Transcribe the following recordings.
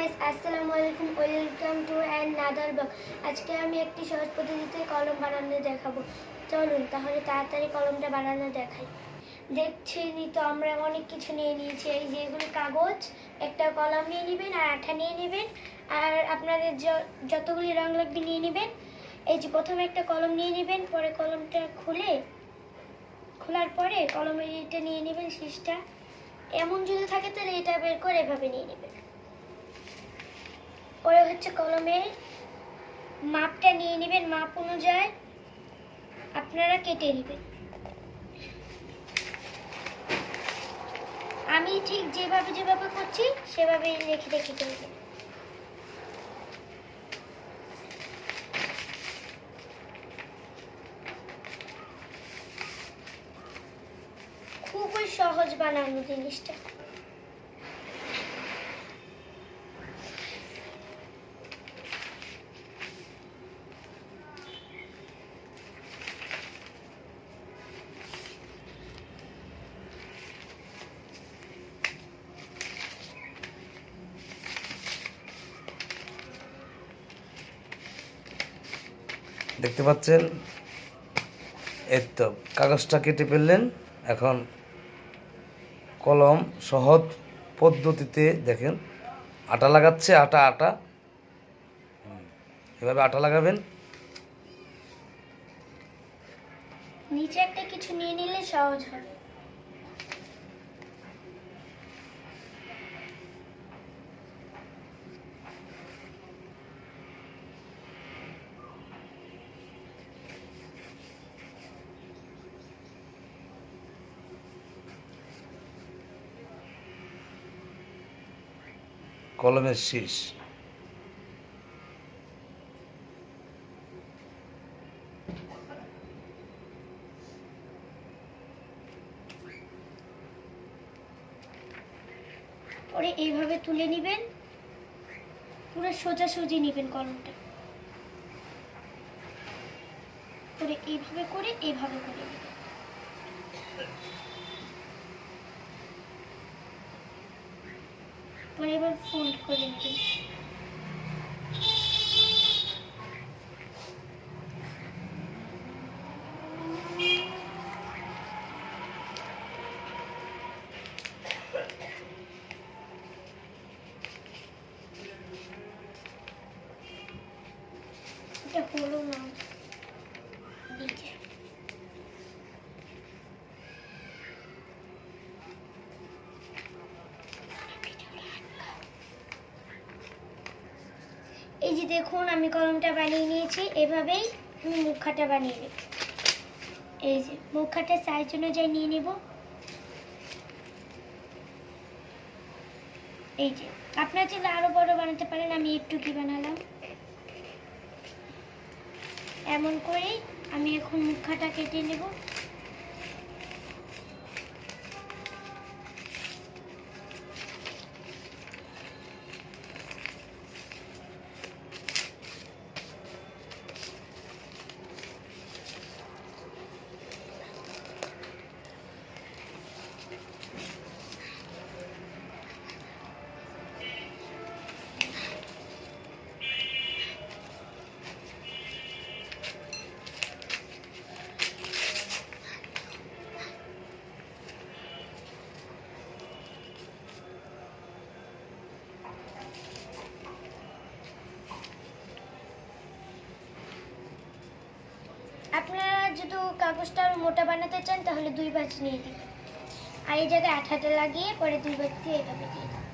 Guys, আসসালামু আলাইকুম। Welcome to another blog. আজকে আমি একটি সহজ পদ্ধতিতে কলম বানানো দেখাবো। চলুন তাহলে তাড়াতাড়ি কলমটা বানানো দেখাই। দেখছেনই তো আমরা অনেক কিছু নিয়ে নিয়েছি। এই যে এগুলো কাগজ, একটা কলম নিয়ে নেবেন আর আঠা নিয়ে নেবেন, আর আপনাদের যতগুলি রং লাগবে নিয়ে নেবেন। এই যে প্রথমে একটা কলম নিয়ে নেবেন, পরে কলমটা খোলার পরে কলমের এটা নিয়ে নেবেন, শীষটা এমন যদি থাকে তাহলে এটা বের করে এভাবে নিয়ে নেবেন। পরে হচ্ছে কলমের মাপটা নিয়ে নেবেন, মাপ অনুযায়ী আপনারা কেটে নেবেন। আমি ঠিক যেভাবে করছি সেভাবেই রেখে করবেন। খুবই সহজ বানানো জিনিসটা। দেখতে পাচ্ছেন, এই তো কাগজটা কেটে ফেললেন। এখন কলম সহজ পদ্ধতিতে দেখেন আটা লাগাচ্ছে। আটা এভাবে আটা লাগাবেন। নিচে একটা কিছু নিয়ে নিলে সহজ হবে। কলমের শীষ পরে এইভাবে তুলে নেবেন, পুরো সোজাসুজি নেবেন কলমটা, পরে এইভাবে করে নেবেন। পরে এবার ফোল্ড করে নেবেন। এটা হলো না নিচে। এই যে দেখুন, আমি কলমটা বানিয়ে নিয়েছি। এভাবেই আমি মুখাটা বানিয়ে নেব। এই যে মুখাটা সাইজ অনুযায়ী নিয়ে নেব। এই যে আপনারা চাইলে আরো বড় বানাতে পারেন, আমি একটু কি বানালাম। এমন করেই আমি এখন মুখাটা কেটে নেব। আপনারা যদি কাগজটা মোটা বানাতে চান তাহলে 2 ভাঁজ নিয়ে দিবেন, আর এই জায়গায় আঠাটা লাগিয়ে পরে 2 ভাঁজ দিয়ে এভাবে দিয়ে দিবেন।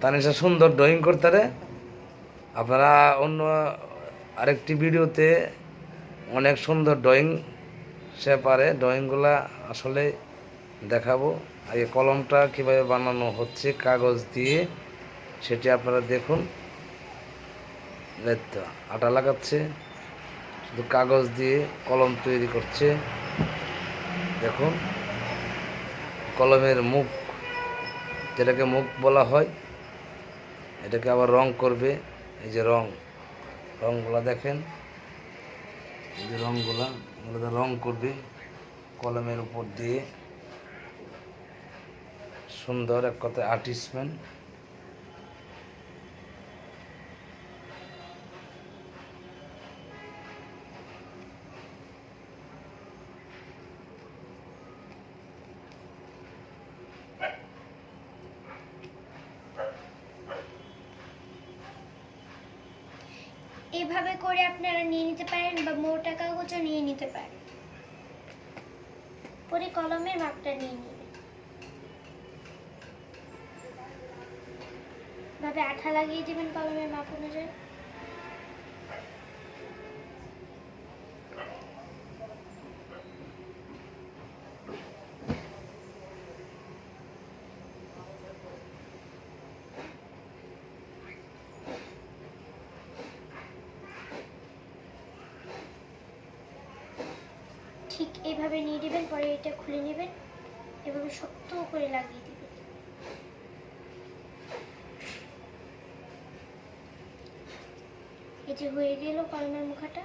তানিশা সুন্দর ড্রয়িং করতে রে। আপনারা অন্য আরেকটি ভিডিওতে অনেক সুন্দর ড্রয়িং সে পারে, ড্রয়িংগুলা আসলে দেখাবো। আর এই কলমটা কীভাবে বানানো হচ্ছে কাগজ দিয়ে সেটি আপনারা দেখুন। তো আটা লাগাচ্ছে, শুধু কাগজ দিয়ে কলম তৈরি করছে। দেখুন কলমের মুখ, যেটাকে মুখ বলা হয়, এটাকে আবার রং করবে। এই যে রংগুলা দেখেন, এই যে রঙগুলা, এগুলো রং করবে কলমের উপর দিয়ে, সুন্দর এক কথায় আর্টিস্টম্যান। এভাবে করে আপনারা নিয়ে নিতে পারেন বা মোটা কাগজও নিয়ে নিতে পারেন। পরে কলমের মাপটা নিয়ে নেবেন, ভাবে আঠা লাগিয়ে দিবেন কলমের মাপ অনুযায়ী। ঠিক এইভাবে নিয়ে দিবেন, পরে এটা খুলে নেবেন, এভাবে শক্ত করে লাগিয়ে দিবেন। এই যে হয়ে গেল কলমের মুখাটা।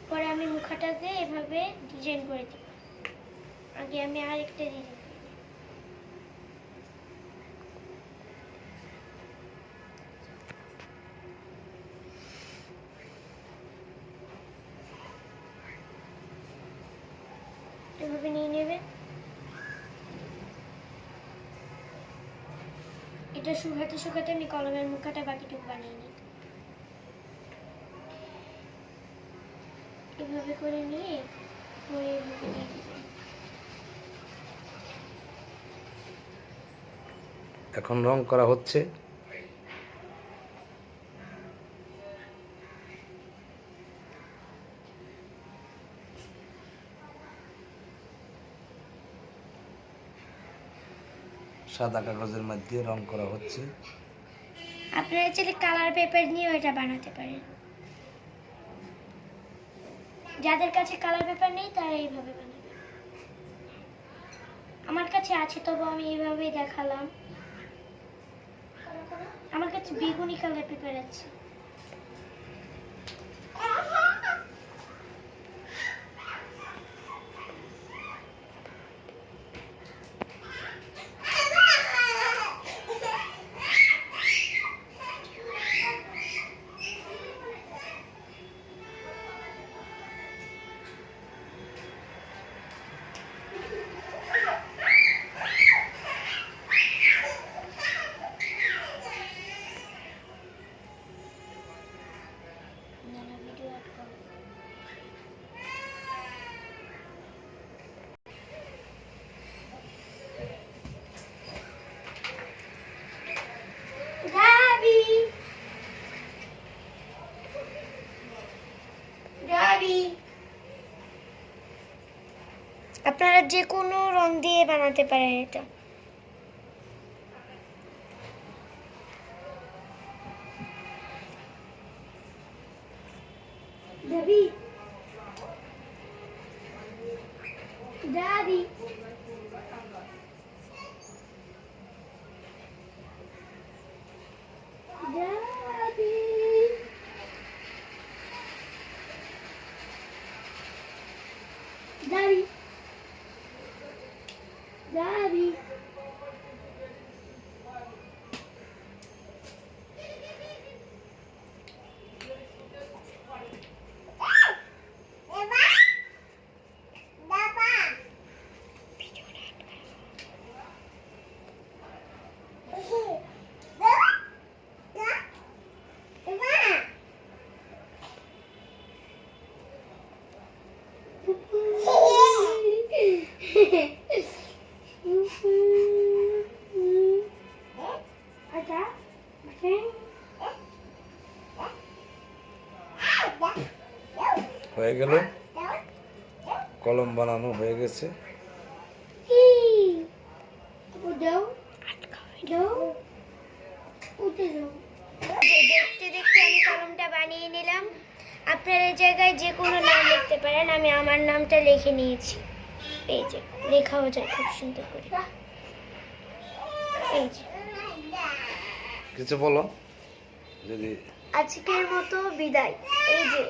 পরে আমি মুখাটাকে এভাবে ডিজাইন করে দেব। আগে আমি আরেকটা ডিজাইন এভাবে নিয়ে নেবেন। এটা শুকাতে শুকাতে আমি কলমের মুখাটা বাকিটুকু বানিয়ে নিই। এভাবে করে নিয়ে পরে এভাবে দিয়ে দিবেন। এখন রং করা হচ্ছে। সাদা কাগজের মধ্যে রং করা হচ্ছে। আপনারা চাইলে কালার পেপার নিয়েও এটা বানাতে পারেন। যাদের কাছে কালার পেপার নেই তারা এইভাবে বানাবে। আমার কাছে আছে, তবু আমি এইভাবেই দেখালাম। আমার কাছে বেগুনি কালার পেপার আছে। আপনারা যে কোনো রং দিয়ে বানাতে পারেন এটা। দাবি দাবি দাবি দাবি দাবি হয়ে গেল, কলম বানানো হয়ে গেছে। দেখতে দেখতে আমি কলমটা বানিয়ে নিলাম। আপনার এই জায়গায় যে কোনো নাম লিখতে পারেন, আমি আমার নামটা লিখে নিয়েছি। এই যে লেখাও যায় খুব সুন্দর করে। এই যে কিছু বলো যদি। আজকের মতো বিদায়। এই যে